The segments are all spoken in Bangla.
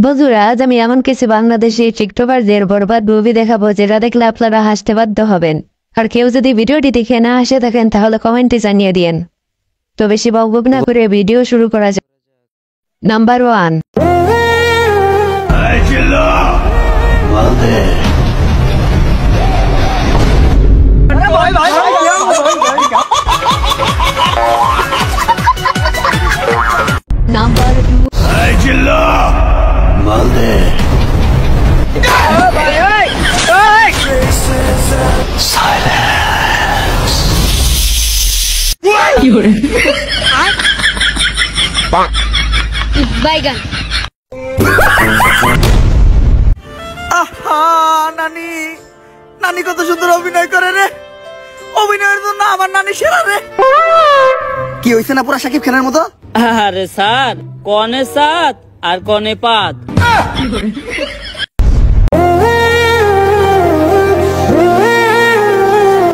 বন্ধুরা, আজ আমি এমন কিছু বাংলাদেশি টিকটকারদের বরবাদ মুভি দেখাবো যেটা দেখলে আপনারা হাসতে বাধ্য হবেন। আর কেউ যদি ভিডিওটি দেখে না হাসে থাকেন তাহলে কমেন্টে জানিয়ে দিন। তো বেশি বকবক না করে ভিডিও শুরু করা যাক। নাম্বার 1। নাম্বার 2। বাইগান। নানি নানি কত সুন্দর অভিনয় করে রে। অভিনয়ের জন্য আমার নানি সেরা রে। কি হইছে না পুরা শাকিব খানের মতো? আরে স্যার, কনে সাত আর কনে পাত।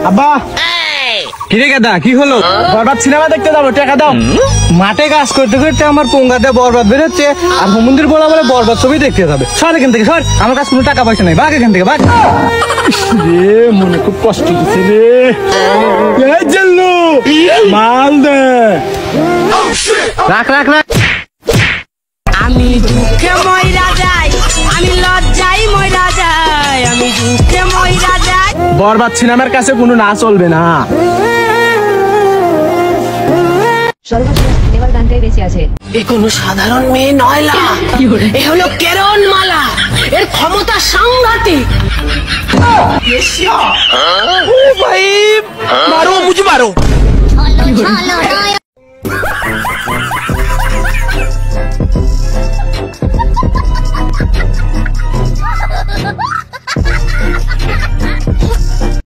আব্বা কিরে গাদা, কি হলো? বরবাদ সিনেমা দেখতে যাবো, টাকা দাও। মাঠে কাজ করতে করতে আমার পোঙ্গাতে বরবাদ বেরোচ্ছে, আর মন্দির বলা বলে বরবাদ ছবি দেখতে যাবে। সর এখান থেকে, সর। আমার কাছে কোনো টাকা পয়সা নেই, ভাগ এখান থেকে, ভাগ। রে মনে খুব কষ্ট হচ্ছে রে। মাল দে, রাখ রাখ রাখ। আমি দুঃখে মইরা যাই, আমি লজ্জাই মইরা যাই, আমি দুঃখে মইরা যাই। বরবাদ সিনেমার কাছে কোনো না চলবে না। সর্বশেষ সিনেমার গানটাই বেশি আছে। এ কোনো সাধারণ মেয়ে নয়লা, এ হলো কেরন মালা, এর ক্ষমতা সাংঘাতিক। ভাই মারো, মুঝে মারো।